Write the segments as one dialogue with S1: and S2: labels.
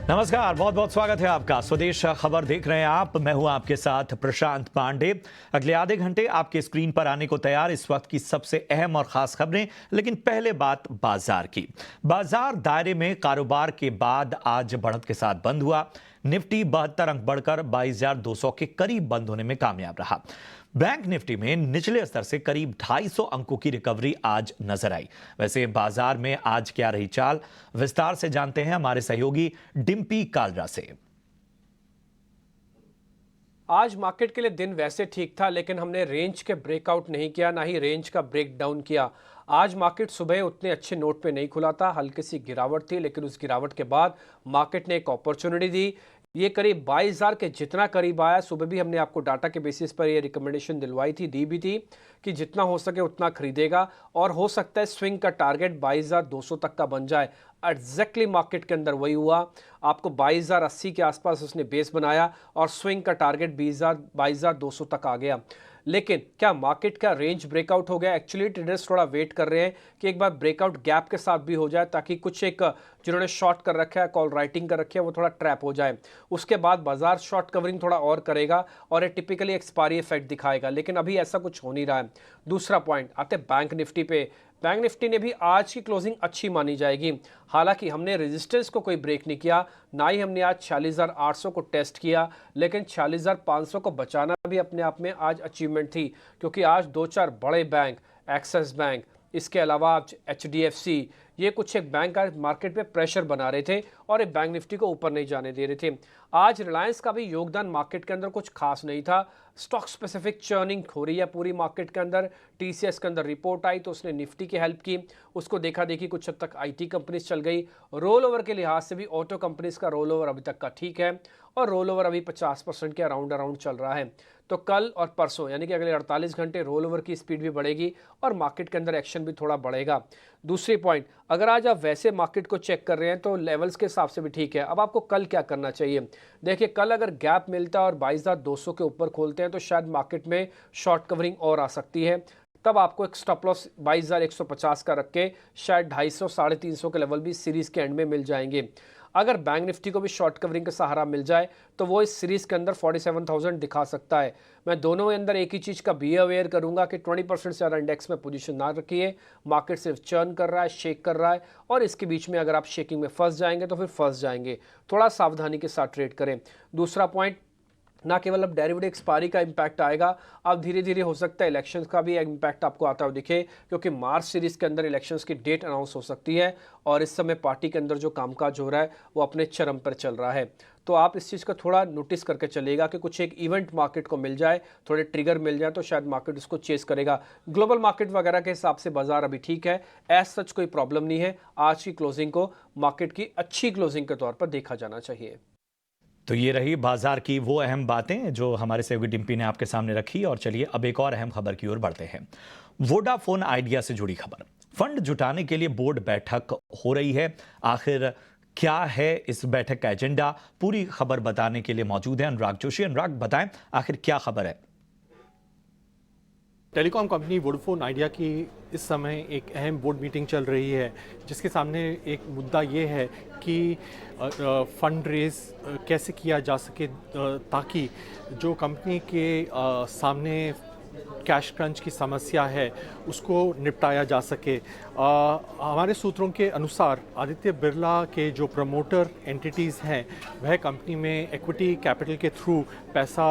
S1: नमस्कार, बहुत बहुत स्वागत है आपका। स्वदेश खबर देख रहे हैं आप। मैं हूं आपके साथ प्रशांत पांडे। अगले आधे घंटे आपके स्क्रीन पर आने को तैयार इस वक्त की सबसे अहम और खास खबरें। लेकिन पहले बात बाजार की। बाजार दायरे में कारोबार के बाद आज बढ़त के साथ बंद हुआ। निफ्टी 72 अंक बढ़कर 22,200 के करीब बंद होने में कामयाब रहा। बैंक निफ्टी में निचले स्तर से करीब 250 अंकों की रिकवरी आज नजर आई। वैसे बाजार में आज क्या रही चाल, विस्तार से जानते हैं हमारे सहयोगी डिम्पी कालरा से।
S2: आज मार्केट के लिए दिन वैसे ठीक था, लेकिन हमने रेंज के ब्रेकआउट नहीं किया, ना ही रेंज का ब्रेक डाउन किया। आज मार्केट सुबह उतने अच्छे नोट पे नहीं खुला था, हल्की सी गिरावट थी, लेकिन उस गिरावट के बाद मार्केट ने एक अपॉर्चुनिटी दी। ये करीब 22,000 के जितना करीब आया। सुबह भी हमने आपको डाटा के बेसिस पर ये रिकमेंडेशन दिलवाई थी, दी भी थी कि जितना हो सके उतना खरीदेगा और हो सकता है स्विंग का टारगेट 22,200 तक का बन जाए। एग्जैक्टली मार्केट के अंदर वही हुआ। आपको 22,080 के आसपास उसने बेस बनाया और स्विंग का टारगेट 22,200 तक आ गया। लेकिन क्या मार्केट का रेंज ब्रेकआउट हो गया? एक्चुअली ट्रेडर्स थोड़ा वेट कर रहे हैं कि एक बार ब्रेकआउट गैप के साथ भी हो जाए, ताकि कुछ एक जिन्होंने शॉर्ट कर रखा है, कॉल राइटिंग कर रखी है, वो थोड़ा ट्रैप हो जाए। उसके बाद बाजार शॉर्ट कवरिंग थोड़ा और करेगा और ये टिपिकली एक्सपायरी इफेक्ट दिखाएगा, लेकिन अभी ऐसा कुछ हो नहीं रहा है। दूसरा पॉइंट आते बैंक निफ्टी पे। बैंक निफ्टी ने भी आज की क्लोजिंग अच्छी मानी जाएगी। हालांकि हमने रेजिस्टेंस को कोई ब्रेक नहीं किया, ना ही हमने आज 46,800 को टेस्ट किया, लेकिन 46,500 को बचाना भी अपने आप में आज अचीवमेंट थी, क्योंकि आज दो चार बड़े बैंक, एक्सिस बैंक, इसके अलावा HDFC, ये कुछ एक बैंक आज मार्केट पे प्रेशर बना रहे थे और एक बैंक निफ्टी को ऊपर नहीं जाने दे रहे थे। आज रिलायंस का भी योगदान मार्केट के अंदर कुछ खास नहीं था। स्टॉक स्पेसिफिक चर्निंग हो रही है पूरी मार्केट के अंदर। TCS के अंदर रिपोर्ट आई तो उसने निफ्टी की हेल्प की, उसको देखा देखी कुछ हद तक IT कंपनीज चल गई। रोल ओवर के लिहाज से भी ऑटो कंपनीज का रोल ओवर अभी तक का ठीक है और रोल ओवर अभी 50% के अराउंड चल रहा है। तो कल और परसों यानी कि अगले 48 घंटे रोल ओवर की स्पीड भी बढ़ेगी और मार्केट के अंदर एक्शन भी थोड़ा बढ़ेगा। दूसरी पॉइंट, अगर आज आप वैसे मार्केट को चेक कर रहे हैं तो लेवल्स के हिसाब से भी ठीक है। अब आपको कल क्या करना चाहिए? देखिए, कल अगर गैप मिलता है और 22,200 के ऊपर खोलते हैं तो शायद मार्केट में शॉर्ट कवरिंग और आ सकती है। तब आपको एक स्टॉप लॉस 22,150 का रख के शायद 250 350 के लेवल भी सीरीज के एंड में मिल जाएंगे। अगर बैंक निफ्टी को भी शॉर्ट कवरिंग का सहारा मिल जाए तो वो इस सीरीज के अंदर 47,000 दिखा सकता है। मैं दोनों के अंदर एक ही चीज़ का बी अवेयर करूंगा कि 20% से ज़्यादा इंडेक्स में पोजीशन ना रखिए। मार्केट सिर्फ चर्न कर रहा है, शेक कर रहा है और इसके बीच में अगर आप शेकिंग में फंस जाएंगे तो फिर फंस जाएंगे। थोड़ा सावधानी के साथ ट्रेड करें। दूसरा पॉइंट, ना केवल अब डेरिवेटिव एक्सपायरी का इम्पैक्ट आएगा, अब धीरे धीरे हो सकता है इलेक्शंस का भी इम्पैक्ट आपको आता हुआ दिखे, क्योंकि मार्च सीरीज के अंदर इलेक्शंस की डेट अनाउंस हो सकती है और इस समय पार्टी के अंदर जो कामकाज हो रहा है वो अपने चरम पर चल रहा है। तो आप इस चीज़ का थोड़ा नोटिस करके चलेगा कि कुछ एक इवेंट मार्केट को मिल जाए, थोड़े ट्रिगर मिल जाए तो शायद मार्केट उसको चेस करेगा। ग्लोबल मार्केट वगैरह के हिसाब से बाजार अभी ठीक है, एज सच कोई प्रॉब्लम नहीं है। आज की क्लोजिंग को मार्केट की अच्छी क्लोजिंग के तौर पर देखा जाना चाहिए।
S1: तो ये रही बाजार की वो अहम बातें जो हमारे सहयोगी डिम्पी ने आपके सामने रखी। और चलिए अब एक और अहम खबर की ओर बढ़ते हैं। वोडाफोन आइडिया से जुड़ी खबर। फंड जुटाने के लिए बोर्ड बैठक हो रही है। आखिर क्या है इस बैठक का एजेंडा? पूरी खबर बताने के लिए मौजूद है अनुराग जोशी। अनुराग, बताएं आखिर क्या खबर है?
S3: टेलीकॉम कंपनी वोडाफोन आइडिया की इस समय एक अहम बोर्ड मीटिंग चल रही है, जिसके सामने एक मुद्दा ये है कि फंड रेज कैसे किया जा सके ताकि जो कंपनी के सामने कैश क्रंच की समस्या है उसको निपटाया जा सके। हमारे सूत्रों के अनुसार आदित्य बिरला के जो प्रमोटर एंटिटीज़ हैं वह कंपनी में इक्विटी कैपिटल के थ्रू पैसा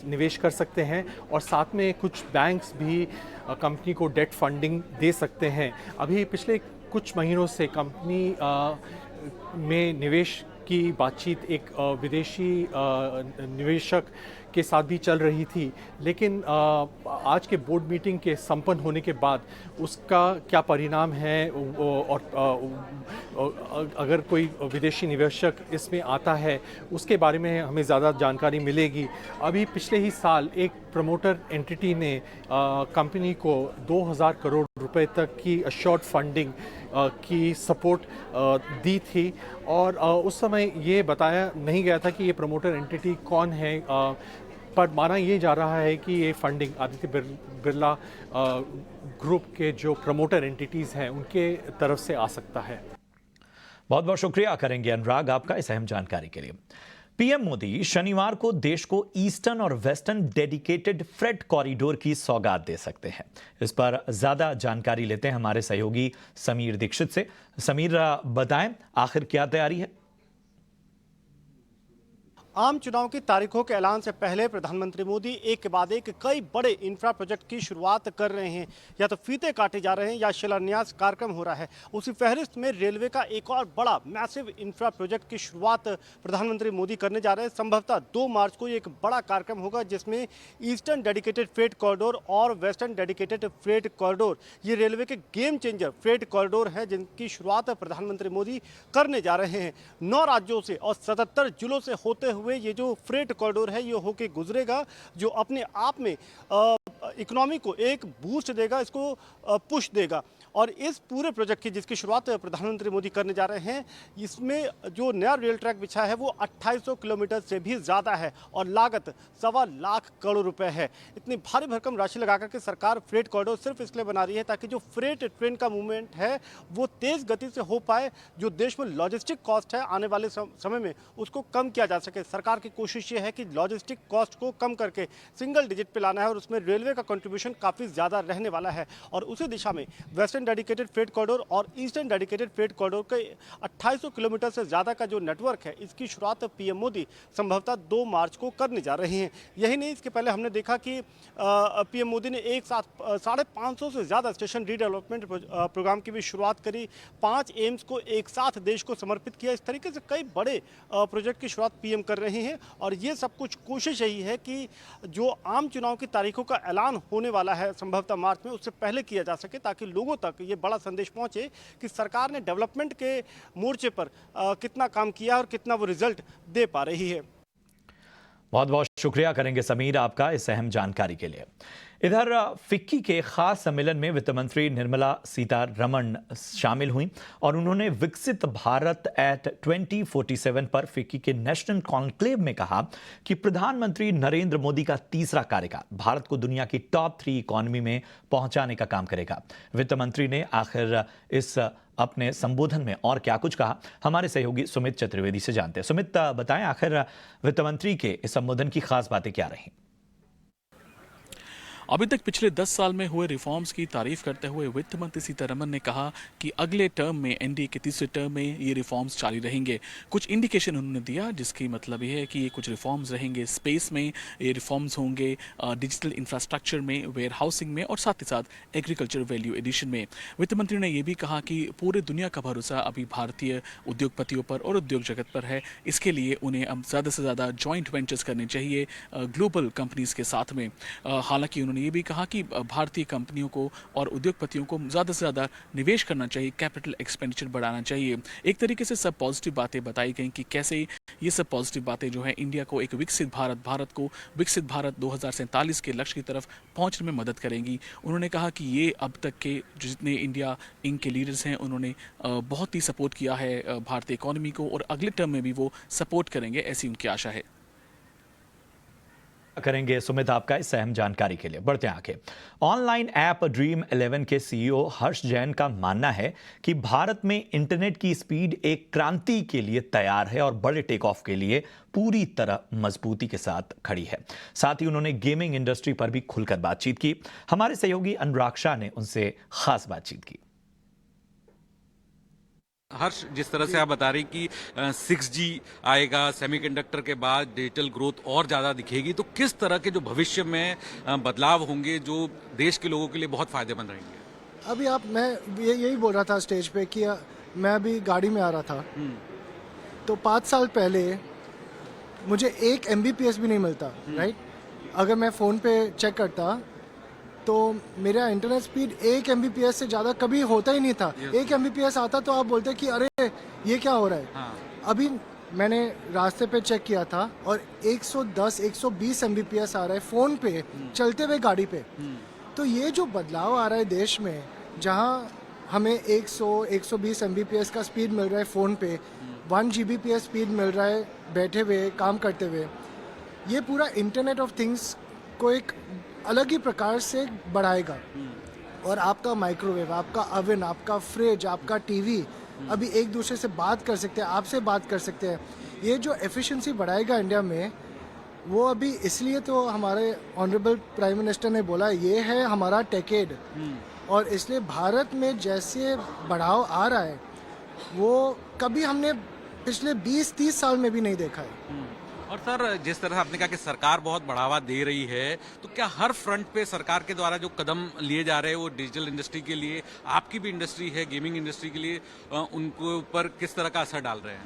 S3: निवेश कर सकते हैं और साथ में कुछ बैंक्स भी कंपनी को डेट फंडिंग दे सकते हैं। अभी पिछले कुछ महीनों से कंपनी में निवेश की बातचीत एक विदेशी निवेशक के साथ भी चल रही थी, लेकिन आज के बोर्ड मीटिंग के संपन्न होने के बाद उसका क्या परिणाम है और अगर कोई विदेशी निवेशक इसमें आता है उसके बारे में हमें ज़्यादा जानकारी मिलेगी। अभी पिछले ही साल एक प्रमोटर एंटिटी ने कंपनी को 2,000 करोड़ रुपए तक की अश्योर्ड फंडिंग की सपोर्ट दी थी और उस समय ये बताया नहीं गया था कि ये प्रमोटर एंटिटी कौन है, पर माना ये जा रहा है कि ये फंडिंग आदित्य बिरला ग्रुप के जो प्रमोटर एंटिटीज़ हैं उनके तरफ से आ सकता है।
S1: बहुत बहुत शुक्रिया करेंगे अनुराग आपका इस अहम जानकारी के लिए। पीएम मोदी शनिवार को देश को ईस्टर्न और वेस्टर्न डेडिकेटेड फ्रेट कॉरिडोर की सौगात दे सकते हैं। इस पर ज्यादा जानकारी लेते हैं हमारे सहयोगी समीर दीक्षित से। समीर, बताएं आखिर क्या तैयारी है?
S4: आम चुनाव की तारीखों के ऐलान से पहले प्रधानमंत्री मोदी एक के बाद एक कई बड़े इंफ्रा प्रोजेक्ट की शुरुआत कर रहे हैं। या तो फीते काटे जा रहे हैं या शिलान्यास कार्यक्रम हो रहा है। उसी फहरिस्त में रेलवे का एक और बड़ा मैसिव इंफ्रा प्रोजेक्ट की शुरुआत प्रधानमंत्री मोदी करने जा रहे हैं। संभवतः 2 मार्च को एक बड़ा कार्यक्रम होगा जिसमें ईस्टर्न डेडिकेटेड फ्रेट कॉरिडोर और वेस्टर्न डेडिकेटेड फ्रेट कॉरिडोर, ये रेलवे के गेम चेंजर फ्रेट कॉरिडोर है जिनकी शुरुआत प्रधानमंत्री मोदी करने जा रहे हैं। 9 राज्यों से और 77 जिलों से होते हुए ये जो फ्रेट कॉरिडोर है ये होके गुजरेगा, जो अपने आप में इकोनॉमी को एक बूस्ट देगा, इसको पुश देगा। और इस पूरे प्रोजेक्ट की जिसकी शुरुआत प्रधानमंत्री मोदी करने जा रहे हैं, इसमें जो नया रेल ट्रैक बिछा है वो 2800 किलोमीटर से भी ज़्यादा है और लागत 1.25 लाख करोड़ रुपए है। इतनी भारी भरकम राशि लगा करके सरकार फ्रेट कॉरिडोर सिर्फ इसलिए बना रही है ताकि जो फ्रेट ट्रेन का मूवमेंट है वो तेज़ गति से हो पाए। जो देश में लॉजिस्टिक कॉस्ट है आने वाले समय में उसको कम किया जा सके। सरकार की कोशिश ये है कि लॉजिस्टिक कॉस्ट को कम करके सिंगल डिजिट पे लाना है और उसमें रेलवे का कंट्रीब्यूशन काफ़ी ज़्यादा रहने वाला है। और उसी दिशा में वेस्टर्न डेडिकेटेड फ्रेट कॉरिडोर और ईस्टर्न डेडिकेटेड फ्रेट कॉरिडोर के 2800 किलोमीटर से ज़्यादा का जो नेटवर्क है, इसकी शुरुआत पीएम मोदी संभवतः 2 मार्च को करने जा रहे हैं। यही नहीं, इसके पहले हमने देखा कि पीएम मोदी ने एक साथ 550 से ज़्यादा स्टेशन रीडेवलपमेंट प्रोग्राम की भी शुरुआत करी। 5 एम्स को एक साथ देश को समर्पित किया। इस तरीके से कई बड़े प्रोजेक्ट की शुरुआत पीएम कर रहे हैं और ये सब कुछ कोशिश यही है कि जो आम चुनाव की तारीखों का ऐलान होने वाला है संभवतः मार्च में, उससे पहले किया जा सके ताकि लोगों तक ये बड़ा संदेश पहुंचे कि सरकार ने डेवलपमेंट के मोर्चे पर कितना काम किया और कितना वो रिजल्ट दे पा रही है।
S1: बहुत बहुत शुक्रिया करेंगे समीर आपका इस अहम जानकारी के लिए। इधर फिक्की के खास सम्मेलन में वित्त मंत्री निर्मला सीतारमण शामिल हुई और उन्होंने विकसित भारत एट 2047 पर फिक्की के नेशनल कॉन्क्लेव में कहा कि प्रधानमंत्री नरेंद्र मोदी का तीसरा कार्यकाल भारत को दुनिया की टॉप 3 इकोनॉमी में पहुंचाने का काम करेगा। वित्त मंत्री ने आखिर इस अपने संबोधन में और क्या कुछ कहा, हमारे सहयोगी सुमित चतुर्वेदी से जानते हैं। सुमित, बताएं आखिर वित्त मंत्री के इस संबोधन की खास बातें क्या रही?
S5: अभी तक पिछले 10 साल में हुए रिफॉर्म्स की तारीफ करते हुए वित्त मंत्री सीतारमण ने कहा कि अगले टर्म में एनडीए के तीसरे टर्म में ये रिफॉर्म्स जारी रहेंगे। कुछ इंडिकेशन उन्होंने दिया जिसकी मतलब ये है कि ये कुछ रिफॉर्म्स रहेंगे, स्पेस में ये रिफॉर्म्स होंगे, डिजिटल इंफ्रास्ट्रक्चर में, वेयर हाउसिंग में और साथ ही साथ एग्रीकल्चर वैल्यू एडिशन में। वित्त मंत्री ने यह भी कहा कि पूरे दुनिया का भरोसा अभी भारतीय उद्योगपतियों पर और उद्योग जगत पर है। इसके लिए उन्हें अब ज़्यादा से ज़्यादा जॉइंट वेंचर्स करने चाहिए ग्लोबल कंपनीज के साथ में। हालांकि उन्होंने ये भी कहा कि भारतीय कंपनियों को और उद्योगपतियों को ज़्यादा से ज़्यादा निवेश करना चाहिए, कैपिटल एक्सपेंडिचर बढ़ाना चाहिए। एक तरीके से सब पॉजिटिव बातें बताई गई कि कैसे ये सब पॉजिटिव बातें जो है इंडिया को एक विकसित भारत को विकसित भारत 2047 के लक्ष्य की तरफ पहुंचने में मदद करेंगी। उन्होंने कहा कि ये अब तक के जितने इंडिया इंक के लीडर्स हैं उन्होंने बहुत ही सपोर्ट किया है भारतीय इकोनॉमी को और अगले टर्म में भी वो सपोर्ट करेंगे, ऐसी उनकी आशा है।
S1: करेंगे सुमित आपका इस अहम जानकारी के लिए। बढ़ते हैं आगे। ऑनलाइन ऐप ड्रीम 11 के सीईओ हर्ष जैन का मानना है कि भारत में इंटरनेट की स्पीड एक क्रांति के लिए तैयार है और बड़े टेक ऑफ के लिए पूरी तरह मजबूती के साथ खड़ी है। साथ ही उन्होंने गेमिंग इंडस्ट्री पर भी खुलकर बातचीत की। हमारे सहयोगी अनुराग शाह ने उनसे खास बातचीत की।
S6: हर्ष, जिस तरह से आप बता रही कि 6G आएगा, सेमीकंडक्टर के बाद डिजिटल ग्रोथ और ज़्यादा दिखेगी, तो किस तरह के जो भविष्य में बदलाव होंगे जो देश के लोगों के लिए बहुत फायदेमंद रहेंगे?
S7: अभी मैं यही बोल रहा था स्टेज पे कि मैं अभी गाड़ी में आ रहा था तो 5 साल पहले मुझे 1 MBPS भी नहीं मिलता, राइट? अगर मैं फ़ोन पे चेक करता तो मेरा इंटरनेट स्पीड 1 MBPS से ज़्यादा कभी होता ही नहीं था। 1 MBPS आता तो आप बोलते कि अरे ये क्या हो रहा है। हाँ। अभी मैंने रास्ते पे चेक किया था और 110-120 MBPS आ रहा है फ़ोन पे चलते हुए गाड़ी पे। तो ये जो बदलाव आ रहा है देश में, जहाँ हमें 100-120 MBPS का स्पीड मिल रहा है फ़ोन पे, 1 Gbps स्पीड मिल रहा है बैठे हुए काम करते हुए, ये पूरा इंटरनेट ऑफ थिंग्स को एक अलग ही प्रकार से बढ़ाएगा। और आपका माइक्रोवेव, आपका ओवन, आपका फ्रिज, आपका टीवी अभी एक दूसरे से बात कर सकते हैं, आपसे बात कर सकते हैं। ये जो एफिशिएंसी बढ़ाएगा इंडिया में, वो अभी इसलिए तो हमारे ऑनरेबल प्राइम मिनिस्टर ने बोला ये है हमारा टेकेड, और इसलिए भारत में जैसे बढ़ाव आ रहा है वो कभी हमने पिछले 20-30 साल में भी नहीं देखा है।
S6: और सर, जिस तरह आपने कहा कि सरकार बहुत बढ़ावा दे रही है, तो क्या हर फ्रंट पे सरकार के द्वारा जो कदम लिए जा रहे हैं वो डिजिटल इंडस्ट्री के लिए, आपकी भी इंडस्ट्री है गेमिंग इंडस्ट्री के लिए, उनके ऊपर किस तरह का असर डाल रहे हैं?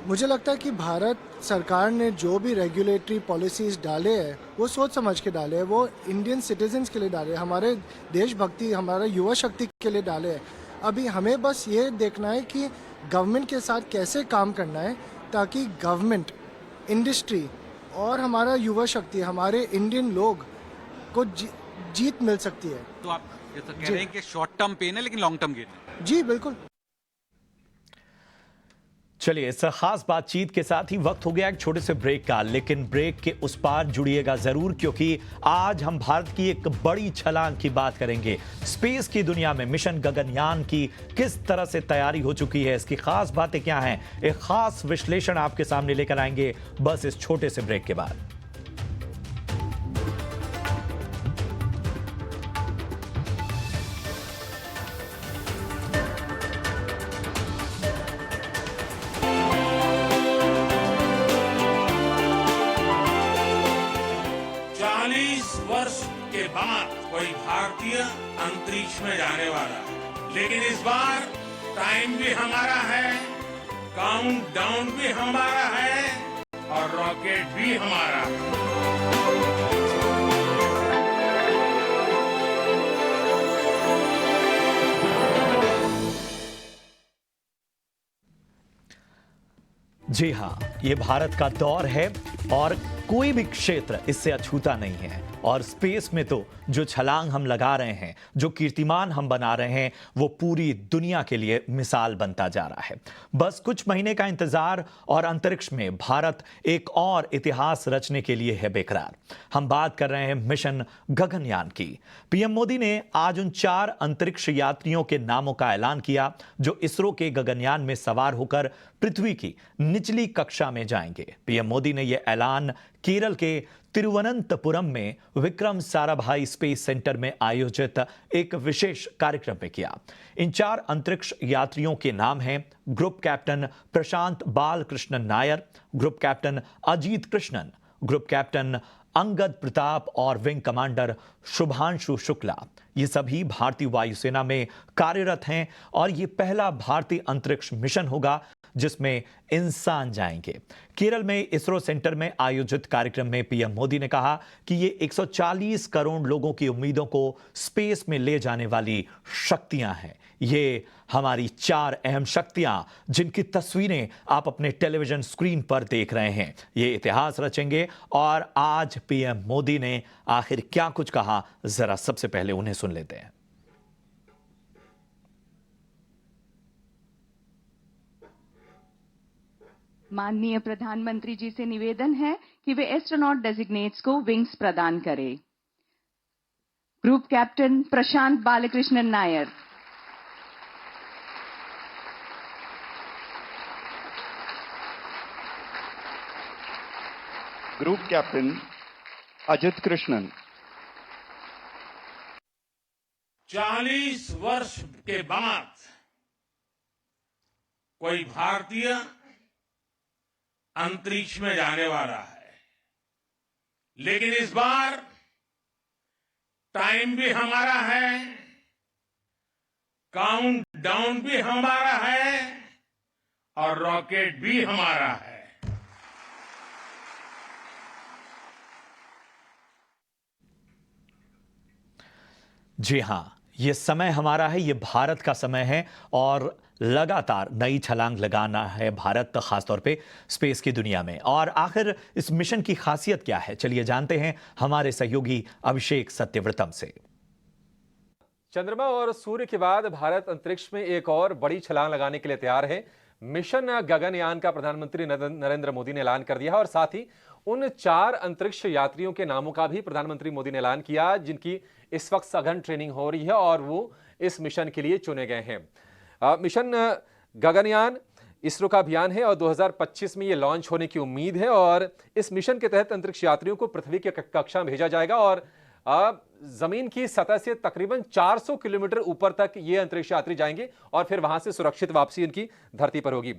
S7: मुझे लगता है कि भारत सरकार ने जो भी रेगुलेटरी पॉलिसीज डाले हैं वो सोच समझ के डाले हैं, वो इंडियन सिटीजन्स के लिए डाले हैं, हमारे देशभक्ति, हमारे युवा शक्ति के लिए डाले हैं। अभी हमें बस ये देखना है कि गवर्नमेंट के साथ कैसे काम करना है ताकि गवर्नमेंट, इंडस्ट्री और हमारा युवा शक्ति, हमारे इंडियन लोग को जीत मिल सकती है।
S6: तो आप जैसा कह रहे हैं कि शॉर्ट टर्म पेन है लेकिन लॉन्ग टर्म गेन है।
S7: जी बिल्कुल।
S1: चलिए, इस खास बातचीत के साथ ही वक्त हो गया एक छोटे से ब्रेक का, लेकिन ब्रेक के उस पार जुड़िएगा जरूर, क्योंकि आज हम भारत की एक बड़ी छलांग की बात करेंगे। स्पेस की दुनिया में मिशन गगनयान की किस तरह से तैयारी हो चुकी है, इसकी खास बातें क्या हैं, एक खास विश्लेषण आपके सामने लेकर आएंगे बस इस छोटे से ब्रेक के बाद।
S8: के बाद कोई भारतीय अंतरिक्ष में जाने वाला है, लेकिन इस बार टाइम भी हमारा है, काउंटडाउन भी हमारा है और रॉकेट भी हमारा है।
S1: जी हां, ये भारत का दौर है और कोई भी क्षेत्र इससे अछूता नहीं है। और स्पेस में तो जो छलांग हम लगा रहे हैं, जो कीर्तिमान हम बना रहे हैं, वो पूरी दुनिया के लिए मिसाल बनता जा रहा है। बस कुछ महीने का इंतजार और अंतरिक्ष में भारत एक और इतिहास रचने के लिए है बेकरार। हम बात कर रहे हैं मिशन गगनयान की। पीएम मोदी ने आज उन 4 अंतरिक्ष यात्रियों के नामों का ऐलान किया जो इसरो के गगनयान में सवार होकर पृथ्वी की निचली कक्षा में जाएंगे। पीएम मोदी ने यह ऐलान केरल के तिरुवनंतपुरम में विक्रम साराभाई स्पेस सेंटर में आयोजित एक विशेष कार्यक्रम में किया। इन 4 अंतरिक्ष यात्रियों के नाम हैं group captain Prashant Balakrishnan Nair, group captain Ajit Krishnan, group captain Angad Pratap और विंग कमांडर शुभांशु शुक्ला। ये सभी भारतीय वायुसेना में कार्यरत हैं और ये पहला भारतीय अंतरिक्ष मिशन होगा जिसमें इंसान जाएंगे। केरल में इसरो सेंटर में आयोजित कार्यक्रम में पीएम मोदी ने कहा कि ये 140 करोड़ लोगों की उम्मीदों को स्पेस में ले जाने वाली शक्तियां हैं। ये हमारी 4 अहम शक्तियां जिनकी तस्वीरें आप अपने टेलीविजन स्क्रीन पर देख रहे हैं, ये इतिहास रचेंगे। और आज पीएम मोदी ने आखिर क्या कुछ कहा, जरा सबसे पहले उन्हें सुन लेते हैं।
S9: माननीय प्रधानमंत्री जी से निवेदन है कि वे एस्ट्रोनॉट डेजिग्नेट्स को विंग्स प्रदान करें। Group captain Prashant Balakrishnan Nair,
S10: group captain Ajit Krishnan.
S8: 40 वर्ष के बाद कोई भारतीय अंतरिक्ष में जाने वाला है, लेकिन इस बार टाइम भी हमारा है, काउंटडाउन भी हमारा है और रॉकेट भी हमारा है।
S1: जी हां, ये समय हमारा है, ये भारत का समय है और लगातार नई छलांग लगाना है भारत, खासतौर पे स्पेस की दुनिया में। और आखिर इस मिशन की खासियत क्या है, चलिए जानते हैं हमारे सहयोगी अभिषेक सत्यव्रतम से।
S11: चंद्रमा और सूर्य के बाद भारत अंतरिक्ष में एक और बड़ी छलांग लगाने के लिए तैयार है। मिशन गगनयान का प्रधानमंत्री नरेंद्र मोदी ने ऐलान कर दिया और साथ ही उन 4 अंतरिक्ष यात्रियों के नामों का भी प्रधानमंत्री मोदी ने ऐलान किया जिनकी इस वक्त सघन ट्रेनिंग हो रही है और वो इस मिशन के लिए चुने गए हैं। मिशन गगनयान इसरो का अभियान है और 2025 में ये लॉन्च होने की उम्मीद है और इस मिशन के तहत अंतरिक्ष यात्रियों को पृथ्वी की कक्षा में भेजा जाएगा और जमीन की सतह से तकरीबन 400 किलोमीटर ऊपर तक ये अंतरिक्ष यात्री जाएंगे और फिर वहां से सुरक्षित वापसी इनकी धरती पर होगी।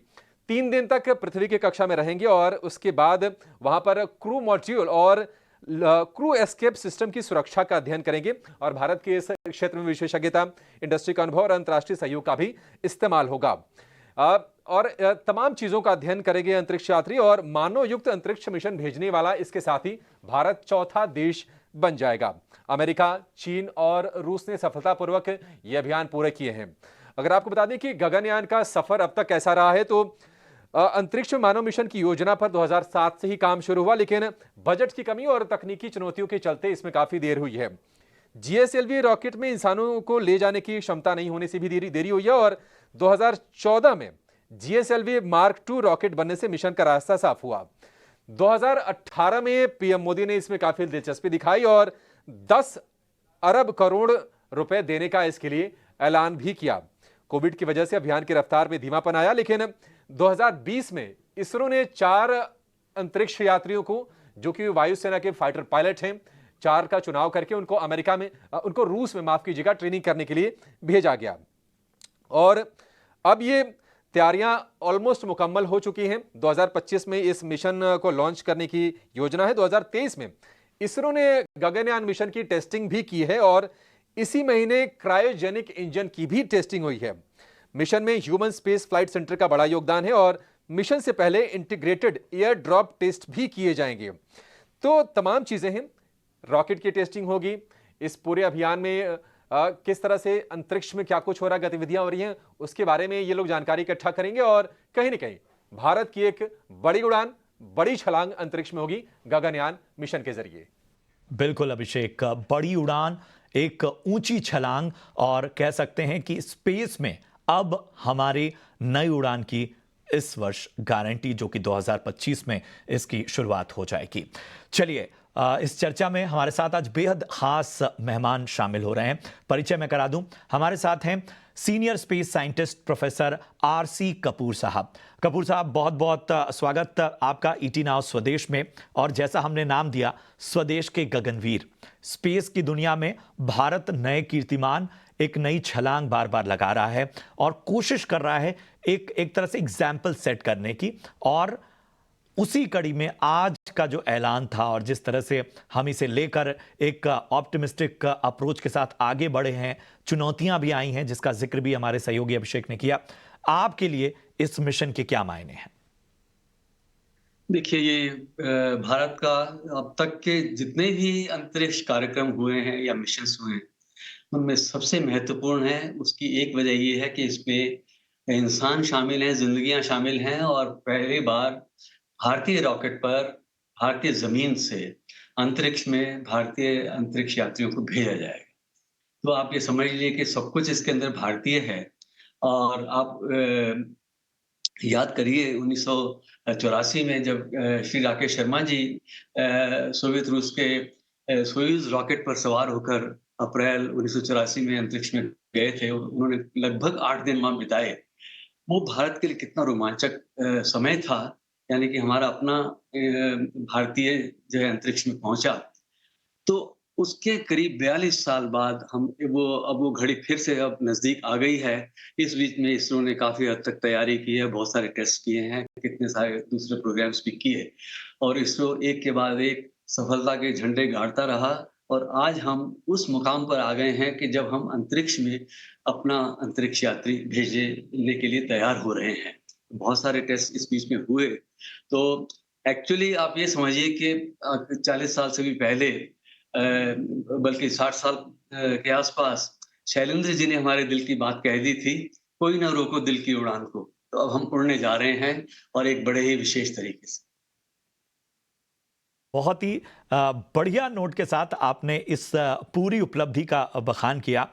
S11: 3 दिन तक पृथ्वी की कक्षा में रहेंगे और उसके बाद वहां पर क्रू मॉड्यूल और क्रू एस्केप सिस्टम की सुरक्षा का अध्ययन करेंगे और भारत के इस क्षेत्र में विशेषज्ञता, इंडस्ट्री का अनुभव और अंतर्राष्ट्रीय सहयोग का भी इस्तेमाल होगा और तमाम चीजों का अध्ययन करेंगे अंतरिक्ष यात्री और मानव युक्त अंतरिक्ष मिशन भेजने वाला इसके साथ ही भारत चौथा देश बन जाएगा। अमेरिका, चीन और रूस ने सफलतापूर्वक ये अभियान पूरे किए हैं। अगर आपको बता दें कि गगनयान का सफर अब तक कैसा रहा है तो अंतरिक्ष मानव मिशन की योजना पर 2007 से ही काम शुरू हुआ, लेकिन बजट की कमी और तकनीकी चुनौतियों के चलते इसमें काफी देर हुई है। GSLV रॉकेट में इंसानों को ले जाने की क्षमता नहीं होने से भी देरी हुई है और 2014 में GSLV मार्क 2 रॉकेट बनने से मिशन का रास्ता साफ हुआ। 2018 में पीएम मोदी ने इसमें काफी दिलचस्पी दिखाई और 10 अरब करोड़ रुपए देने का इसके लिए ऐलान भी किया। कोविड की वजह से अभियान की रफ्तार में धीमापन आया, लेकिन 2020 में इसरो ने 4 अंतरिक्ष यात्रियों को, जो कि वायुसेना के फाइटर पायलट हैं, 4 का चुनाव करके उनको रूस में माफ कीजिएगा ट्रेनिंग करने के लिए भेजा गया और अब ये तैयारियां ऑलमोस्ट मुकम्मल हो चुकी हैं। 2025 में इस मिशन को लॉन्च करने की योजना है। 2023 में इसरो ने गगनयान मिशन की टेस्टिंग भी की है और इसी महीने क्रायोजेनिक इंजन की भी टेस्टिंग हुई है। मिशन में ह्यूमन स्पेस फ्लाइट सेंटर का बड़ा योगदान है और मिशन से पहले इंटीग्रेटेड एयर ड्रॉप टेस्ट भी किए जाएंगे। तो तमाम चीजें हैं, रॉकेट की टेस्टिंग होगी, इस पूरे अभियान में किस तरह से अंतरिक्ष में क्या कुछ हो रहा है, गतिविधियां हो रही हैं, उसके बारे में ये लोग जानकारी इकट्ठा करेंगे और कहीं ना कहीं भारत की एक बड़ी उड़ान, बड़ी छलांग अंतरिक्ष में होगी गगनयान मिशन के जरिए।
S1: बिल्कुल अभिषेक, बड़ी उड़ान, एक ऊंची छलांग और कह सकते हैं कि स्पेस में अब हमारी नई उड़ान की इस वर्ष गारंटी, जो कि 2025 में इसकी शुरुआत हो जाएगी। चलिए, इस चर्चा में हमारे साथ आज बेहद खास मेहमान शामिल हो रहे हैं। परिचय मैं करा दूं, हमारे साथ हैं senior space scientist professor RC Kapoor साहब। कपूर साहब, बहुत बहुत स्वागत आपका ET नाउ स्वदेश में। और जैसा हमने नाम दिया, स्वदेश के गगनवीर, स्पेस की दुनिया में भारत नए कीर्तिमान, एक नई छलांग बार बार लगा रहा है और कोशिश कर रहा है एक तरह से एग्जाम्पल सेट करने की। और उसी कड़ी में आज का जो ऐलान था और जिस तरह से हम इसे लेकर एक ऑप्टिमिस्टिक अप्रोच के साथ आगे बढ़े हैं, चुनौतियां भी आई हैं जिसका जिक्र भी हमारे सहयोगी अभिषेक ने किया। आपके लिए इस मिशन के क्या मायने हैं?
S12: देखिए, ये भारत का अब तक के जितने भी अंतरिक्ष कार्यक्रम हुए हैं या मिशंस हुए हैं, उनमें सबसे महत्वपूर्ण है, उसकी एक वजह ये है कि इसमें इंसान शामिल हैं, जिंदगियां शामिल हैं और पहली बार भारतीय रॉकेट पर भारतीय जमीन से अंतरिक्ष में भारतीय अंतरिक्ष यात्रियों को भेजा जाएगा। तो आप ये समझ लीजिए कि सब कुछ इसके अंदर भारतीय है। और आप याद करिए 1984 में जब श्री राकेश शर्मा जी सोवियत रूस के सोयूज रॉकेट पर सवार होकर अप्रैल 1984 में अंतरिक्ष में गए थे, उन्होंने लगभग 8 दिन वहां बिताए। वो भारत के लिए कितना रोमांचक समय था, यानी कि हमारा अपना भारतीय जो है अंतरिक्ष में पहुंचा। तो उसके करीब 42 साल बाद अब वो घड़ी फिर से अब नजदीक आ गई है। इस बीच में इसरो ने काफी हद तक तैयारी की है, बहुत सारे टेस्ट किए हैं, कितने सारे दूसरे प्रोग्राम्स भी किए और इसरो एक के बाद एक सफलता के झंडे गाड़ता रहा। और आज हम उस मुकाम पर आ गए हैं कि जब हम अंतरिक्ष में अपना अंतरिक्ष यात्री भेजने के लिए तैयार हो रहे हैं। बहुत सारे टेस्ट इस बीच में हुए। तो एक्चुअली आप ये समझिए कि 40 साल से भी पहले, बल्कि 60 साल के आसपास शैलेंद्र जी ने हमारे दिल की बात कह दी थी, कोई ना रोको दिल की उड़ान को। तो अब हम उड़ने जा रहे हैं और एक बड़े ही विशेष तरीके से।
S1: बहुत ही बढ़िया नोट के साथ आपने इस पूरी उपलब्धि का बखान किया।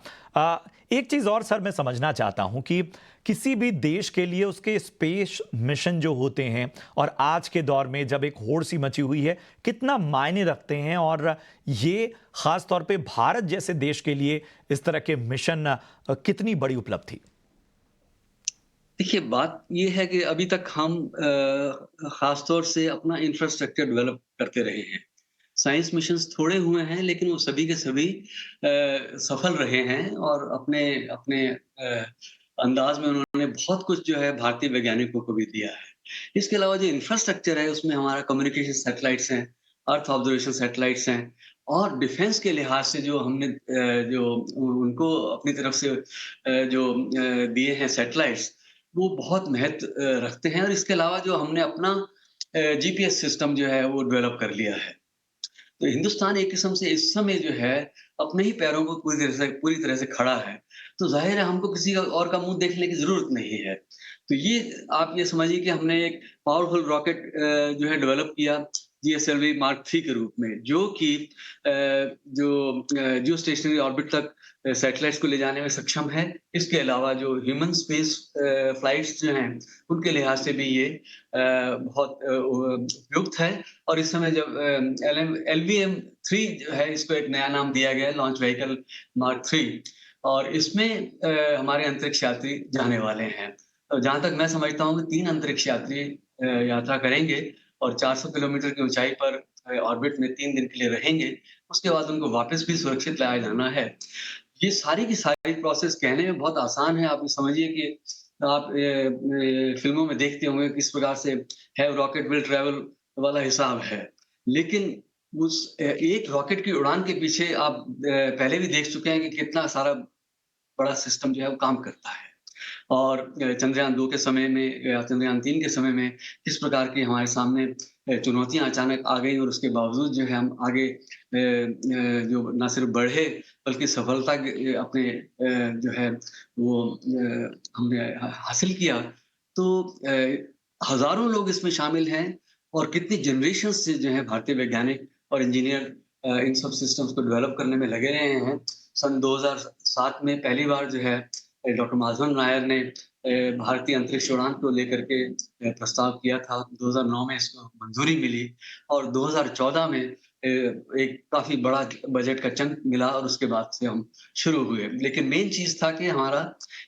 S1: एक चीज़ और सर मैं समझना चाहता हूं कि किसी भी देश के लिए उसके स्पेस मिशन जो होते हैं और आज के दौर में जब एक होड़ सी मची हुई है, कितना मायने रखते हैं और ये खास तौर पे भारत जैसे देश के लिए इस तरह के मिशन कितनी बड़ी उपलब्धि?
S12: देखिए, बात ये है कि अभी तक हम ख़ास तौर से अपना इंफ्रास्ट्रक्चर डेवलप करते रहे हैं। साइंस मिशंस थोड़े हुए हैं, लेकिन वो सभी के सभी सफल रहे हैं और अपने अपने अंदाज़ में उन्होंने बहुत कुछ जो है भारतीय वैज्ञानिकों को भी दिया है। इसके अलावा जो इंफ्रास्ट्रक्चर है, उसमें हमारा कम्युनिकेशन सैटेलाइट्स हैं, अर्थ ऑब्जर्वेशन सैटेलाइट्स हैं और डिफेंस के लिहाज से जो हमने जो उनको अपनी तरफ से दिए हैं सैटेलाइट्स, वो बहुत महत्व रखते हैं और इसके अलावा जो हमने अपना जीपीएस सिस्टम जो है वो डेवलप कर लिया है। तो हिंदुस्तान एक किस्म से इस समय जो है अपने ही पैरों पर पूरी तरह से खड़ा है। तो ज़ाहिर है हमको किसी का और का मुँह देखने की ज़रूरत नहीं है। तो ये आप ये समझिए कि हमने एक पावरफुल रॉकेट जो है डेवलप किया जीएसएलवी मार्क 3 के रूप में, जो कि जियो स्टेशनरी ऑर्बिट तक सैटेलाइट्स को ले जाने में सक्षम है। इसके अलावा जो ह्यूमन स्पेस फ्लाइट्स जो हैं, उनके लिहाज से भी ये बहुत उपयुक्त है और इस समय जब LVM-3 जो है, इसको एक नया नाम दिया गया है, लॉन्च व्हीकल मार्क 3 और इसमें हमारे अंतरिक्ष यात्री जाने वाले हैं। तो जहाँ तक मैं समझता हूँ कि 3 अंतरिक्ष यात्री यात्रा करेंगे और 400 किलोमीटर की ऊंचाई पर ऑर्बिट में 3 दिन के लिए रहेंगे। उसके बाद उनको वापस भी सुरक्षित लाया जाना है। ये सारी की सारी प्रोसेस कहने में बहुत आसान है। आप ये समझिए कि आप फिल्मों में देखते होंगे किस प्रकार से हैव रॉकेट विल ट्रैवल वाला हिसाब है, लेकिन उस एक रॉकेट की उड़ान के पीछे आप पहले भी देख चुके हैं कि कितना सारा बड़ा सिस्टम जो है वो काम करता है। और चंद्रयान 2 के समय में या चंद्रयान 3 के समय में किस प्रकार की हमारे सामने चुनौतियां अचानक आ गई और उसके बावजूद जो है हम आगे जो न सिर्फ बढ़े बल्कि सफलता अपने जो है वो हमने हासिल किया। तो हजारों लोग इसमें शामिल हैं और कितनी जनरेशन से जो है भारतीय वैज्ञानिक और इंजीनियर इन सब सिस्टम्स को डेवलप करने में लगे रहे हैं। सन 2007 में पहली बार जो है डॉक्टर माधवन नायर ने भारतीय अंतरिक्ष उड़ान को लेकर के प्रस्ताव किया था। 2009 में इसको मंजूरी मिली और 2014 में एक काफी बड़ा बजट का चंक मिला और उसके बाद से हम शुरू हुए। लेकिन मेन चीज था कि हमारा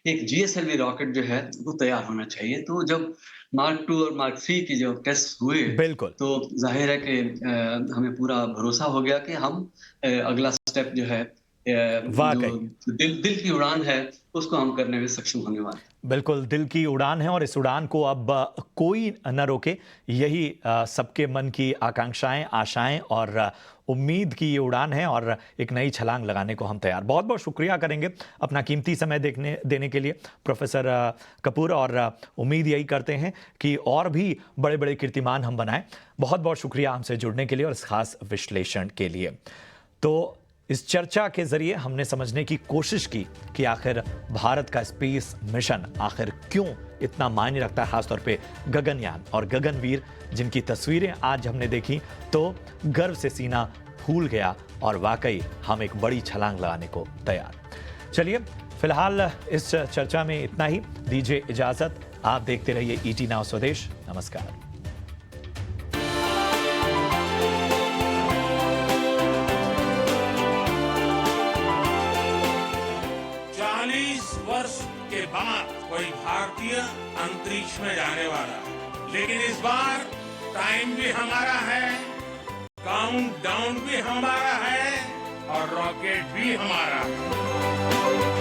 S12: एक जीएसएलवी रॉकेट जो है वो तैयार होना चाहिए। तो जब मार्क 2 और मार्क 3 की जो टेस्ट हुए,
S1: बिल्कुल,
S12: तो जाहिर है कि हमें पूरा भरोसा हो गया कि हम अगला स्टेप जो है जो दिल की उड़ान है उसको हम करने में सक्षम होने वाले।
S1: बिल्कुल, दिल की उड़ान है और इस उड़ान को अब कोई न रोके। यही सबके मन की आकांक्षाएं, आशाएं और उम्मीद की ये उड़ान है और एक नई छलांग लगाने को हम तैयार। बहुत बहुत शुक्रिया करेंगे अपना कीमती समय देने के लिए प्रोफेसर कपूर, और उम्मीद यही करते हैं कि और भी बड़े बड़े कीर्तिमान हम बनाएं। बहुत बहुत शुक्रिया हमसे जुड़ने के लिए और इस खास विश्लेषण के लिए। तो इस चर्चा के जरिए हमने समझने की कोशिश की कि आखिर भारत का स्पेस मिशन आखिर क्यों इतना मायने रखता है, खासतौर पे गगनयान और गगनवीर, जिनकी तस्वीरें आज हमने देखी तो गर्व से सीना फूल गया और वाकई हम एक बड़ी छलांग लगाने को तैयार। चलिए, फिलहाल इस चर्चा में इतना ही। दीजिए इजाजत। आप देखते रहिए ईटी नाउ स्वदेश। नमस्कार।
S8: 40 वर्ष के बाद कोई भारतीय अंतरिक्ष में जाने वाला है, लेकिन इस बार टाइम भी हमारा है, काउंटडाउन भी हमारा है और रॉकेट भी हमारा है।